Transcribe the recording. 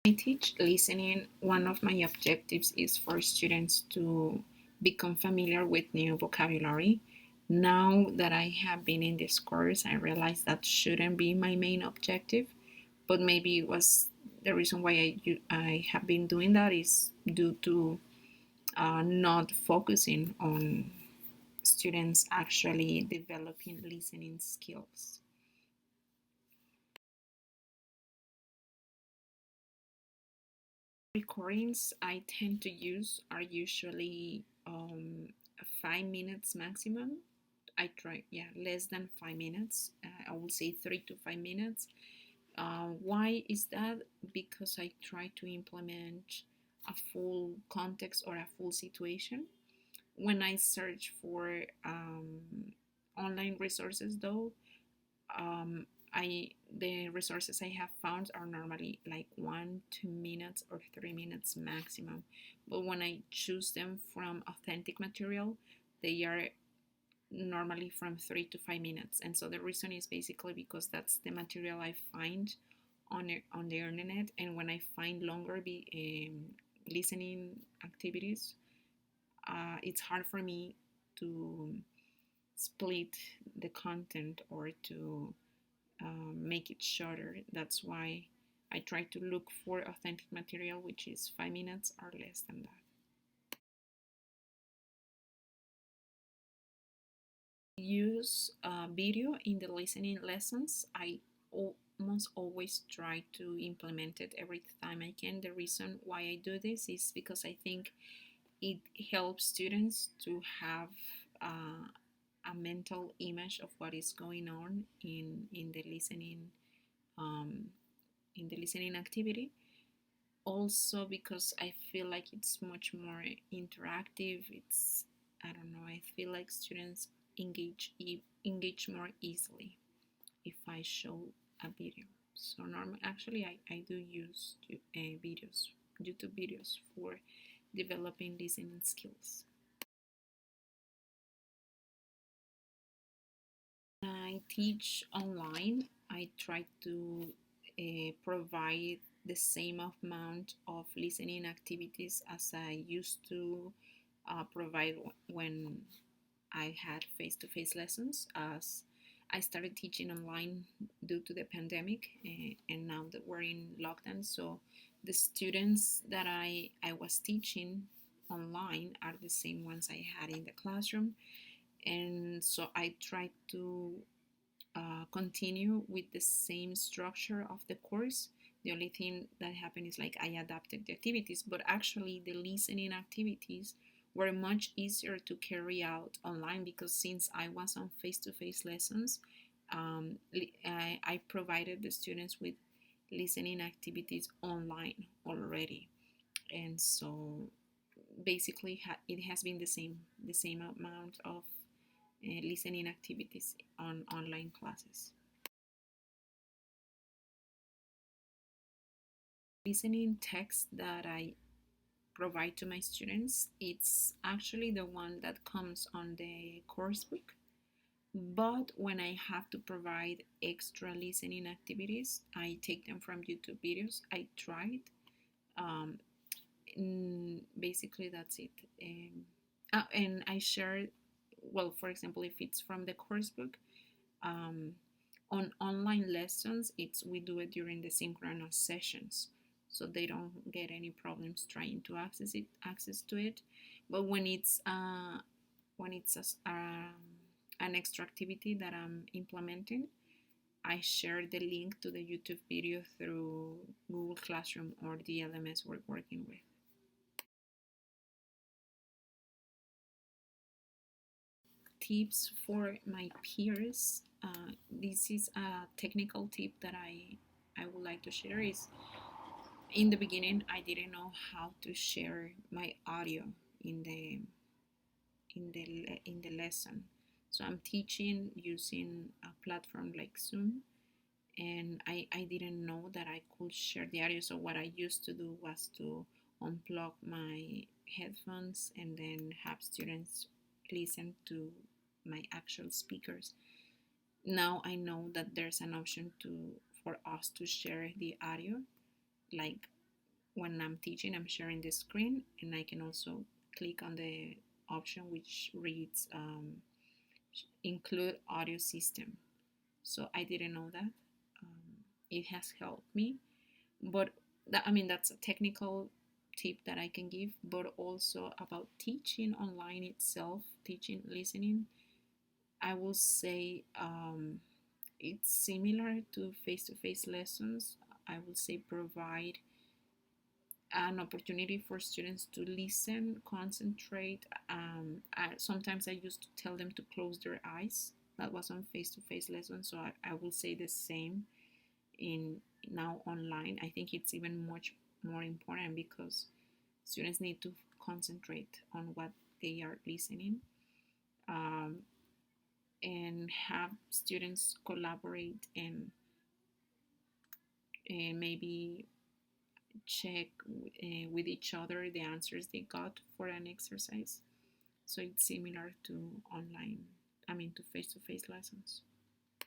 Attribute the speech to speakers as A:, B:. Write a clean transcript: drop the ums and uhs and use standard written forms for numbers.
A: I teach listening. One of my objectives is for students to become familiar with new vocabulary. Now that I have been in this course, I realize that shouldn't be my main objective, but maybe it was the reason why I have been doing that is due to not focusing on students actually developing listening skills. Recordings I tend to use are usually 5 minutes maximum. I try, yeah, less than 5 minutes. I will say 3 to 5 minutes. Why is that? Because I try to implement a full context or a full situation. When I search for online resources, though, um, the resources I have found are normally like 1 2 minutes or 3 minutes maximum. But when I choose them from authentic material, they are normally from 3 to 5 minutes. And so the reason is basically because that's the material I find on the internet. And when I find longer listening activities, it's hard for me to split the content or to make it shorter. That's why I try to look for authentic material, which is 5 minutes or less than that. Use video in the listening lessons. I almost always try to implement it every time I can. The reason why I do this is because I think it helps students to have a mental image of what is going on um, in the listening activity. Also because I feel like it's much more interactive. It's, I don't know, I feel like students engage more easily if I show a video. So normally, actually, I do use videos, YouTube videos for developing listening skills. I teach online. I try to provide the same amount of listening activities as I used to provide when I had face to face lessons, as I started teaching online due to the pandemic, and now that we're in lockdown. So the students that I was teaching online are the same ones I had in the classroom. And so I tried to continue with the same structure of the course. The only thing that happened is like I adapted the activities, but actually the listening activities were much easier to carry out online because since I was on face-to-face lessons, I provided the students with listening activities online already, and so basically it has been the same amount of listening activities on online classes. Listening text that I provide to my students, it's actually the one that comes on the course book. But when I have to provide extra listening activities, I take them from YouTube videos. I tried. Um, Basically, that's it. And I share, well, for example, if it's from the course book, um, on online lessons, it's we do it during the synchronous sessions, so they don't get any problems trying to access to it. But when it's an extra activity that I'm implementing, I share the link to the YouTube video through Google Classroom or the LMS we're working with. Tips for my peers. This is a technical tip that I would like to share. Is in the beginning I didn't know how to share my audio in the in the lesson. So I'm teaching using a platform like Zoom, and I didn't know that I could share the audio. So what I used to do was to unplug my headphones and then have students listen to my actual speakers. Now I know that there's an option to for us to share the audio, like when I'm teaching, I'm sharing the screen, and I can also click on the option which reads include audio system. So I didn't know that. It has helped me, but that's a technical tip that I can give. But also about teaching online itself, teaching listening, I will say it's similar to face-to-face lessons. I will say provide an opportunity for students to listen, concentrate. Sometimes I used to tell them to close their eyes. That was on face-to-face lessons, so I will say the same in now online. I think it's even much more important because students need to concentrate on what they are listening, um, and have students collaborate and maybe check with each other the answers they got for an exercise. So it's similar to online, to face-to-face lessons.